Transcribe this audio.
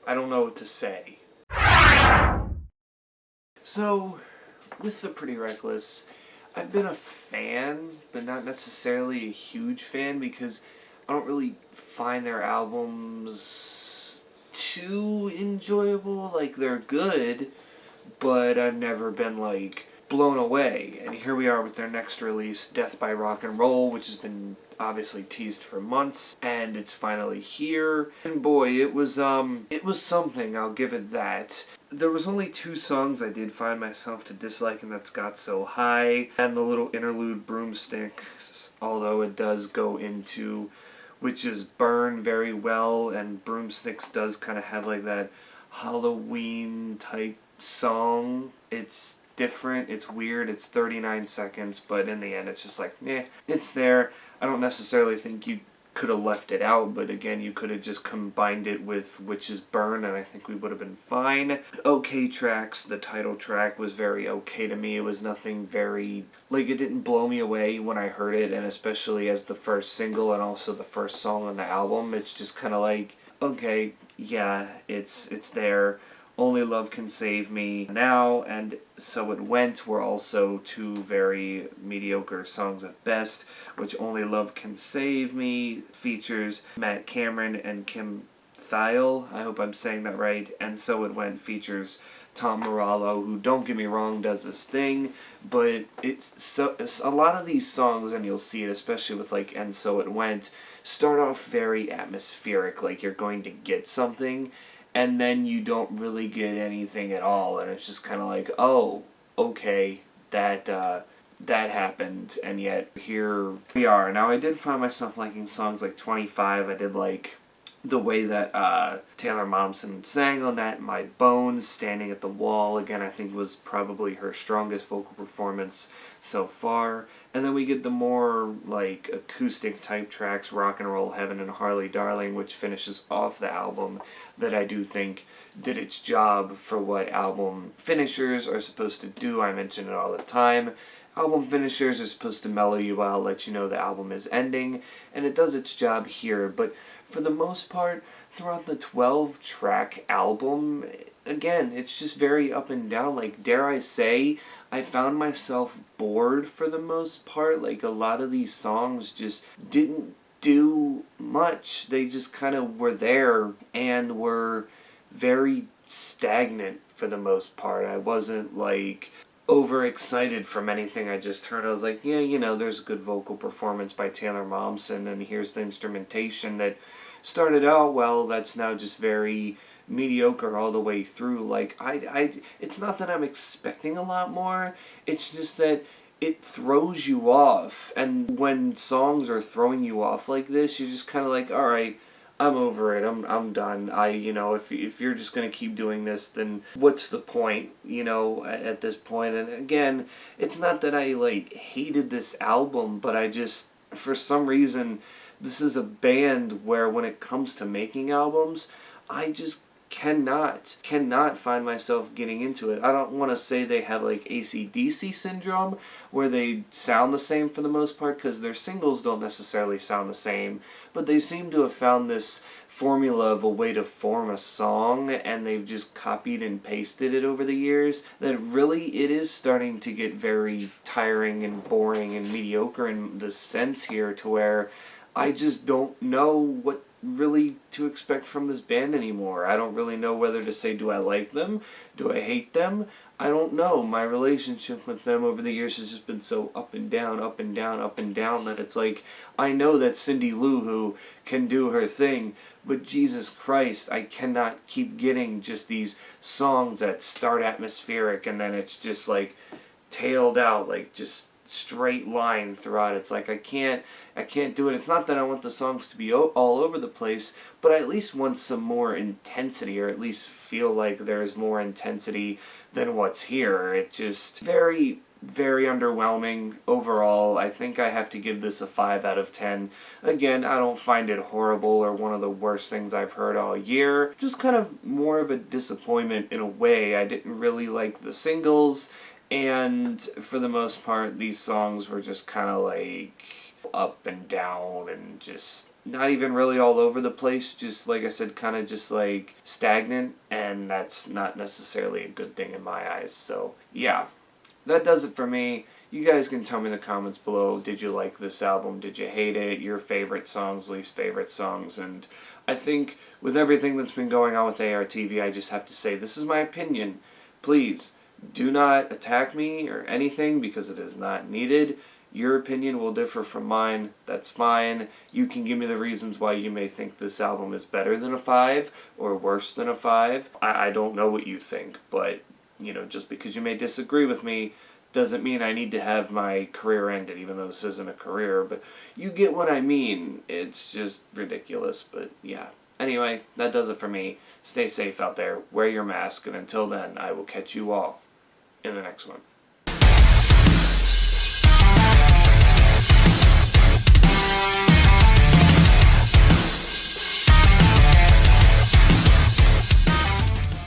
I don't know what to say. So, with the Pretty Reckless, I've been a fan, but not necessarily a huge fan, because I don't really find their albums too enjoyable. Like, they're good, but I've never been, like, blown away. And here we are with their next release, Death by Rock and Roll, which has been obviously teased for months, and it's finally here. And boy, it was something, I'll give it that. There was only 2 songs I did find myself to dislike, and that's Got So High and the little interlude Broomsticks, although it does go into Witches Burn very well, and Broomsticks does kind of have like that Halloween type song. It's different, it's weird, it's 39 seconds, but in the end it's just like, meh, it's there. I don't necessarily think you could have left it out, but again, you could have just combined it with Witches Burn, and I think we would have been fine. Okay tracks, the title track was very okay to me. It was nothing very, like, it didn't blow me away when I heard it, and especially as the first single and also the first song on the album, it's just kind of like, okay, yeah, it's there. Only Love Can Save Me Now and So It Went were also 2 very mediocre songs at best, which Only Love Can Save Me features Matt Cameron and Kim Thiel, I hope I'm saying that right, and So It Went features Tom Morello, who, don't get me wrong, does this thing, but it's a lot of these songs, and you'll see it especially with like And So It Went, start off very atmospheric, like you're going to get something, and then you don't really get anything at all, and it's just kind of like, oh, okay, that happened, and yet here we are. Now, I did find myself liking songs like 25. I did like the way that Taylor Momsen sang on that. My Bones, Standing at the Wall, again, I think was probably her strongest vocal performance so far. And then we get the more, like, acoustic type tracks, Rock and Roll Heaven and Harley Darling, which finishes off the album, that I do think did its job for what album finishers are supposed to do. I mention it all the time. Album finishers are supposed to mellow you out, let you know the album is ending, and it does its job here. But for the most part, throughout the 12-track album, again, it's just very up and down. Like, dare I say, I found myself bored for the most part. Like, a lot of these songs just didn't do much. They just kind of were there and were very stagnant for the most part. I wasn't, like, overexcited from anything I just heard. I was like, yeah, you know, there's a good vocal performance by Taylor Momsen, and here's the instrumentation that started out well, that's now just very mediocre all the way through. Like, it's not that I'm expecting a lot more, it's just that it throws you off, and when songs are throwing you off like this, you're just kind of like, alright, I'm over it, I'm done. If you're just going to keep doing this, then what's the point, at this point? And again, it's not that I, like, hated this album, but I just, for some reason, this is a band where when it comes to making albums, I just cannot find myself getting into it. I don't want to say they have like AC/DC syndrome, where they sound the same for the most part, because their singles don't necessarily sound the same, but they seem to have found this formula of a way to form a song, and they've just copied and pasted it over the years, that really it is starting to get very tiring and boring and mediocre in the sense here, to where I just don't know what really to expect from this band anymore. I don't really know whether to say, do I like them? Do I hate them? I don't know. My relationship with them over the years has just been so up and down, up and down, up and down, that it's like, I know that Cindy Lou Who can do her thing, but Jesus Christ, I cannot keep getting just these songs that start atmospheric and then it's just like tailed out, like just straight line throughout. It's like I can't do it. It's not that I want the songs to be all over the place, but I at least want some more intensity, or at least feel like there's more intensity than what's here. It just very, very underwhelming overall. I think I have to give this a 5 out of 10. Again, I don't find it horrible or one of the worst things I've heard all year. Just kind of more of a disappointment in a way. I didn't really like the singles, and for the most part, these songs were just kind of like up and down and just not even really all over the place, just like I said, kind of just like stagnant, and that's not necessarily a good thing in my eyes. So yeah, that does it for me. You guys can tell me in the comments below, did you like this album? Did you hate it? Your favorite songs, least favorite songs? And I think with everything that's been going on with ARTV, I just have to say, this is my opinion. Please, do not attack me or anything because it is not needed. Your opinion will differ from mine. That's fine. You can give me the reasons why you may think this album is better than a 5 or worse than a 5. I don't know what you think, but just because you may disagree with me doesn't mean I need to have my career ended, even though this isn't a career, but you get what I mean. It's just ridiculous, but yeah. Anyway, that does it for me. Stay safe out there, wear your mask, and until then, I will catch you all in the next one.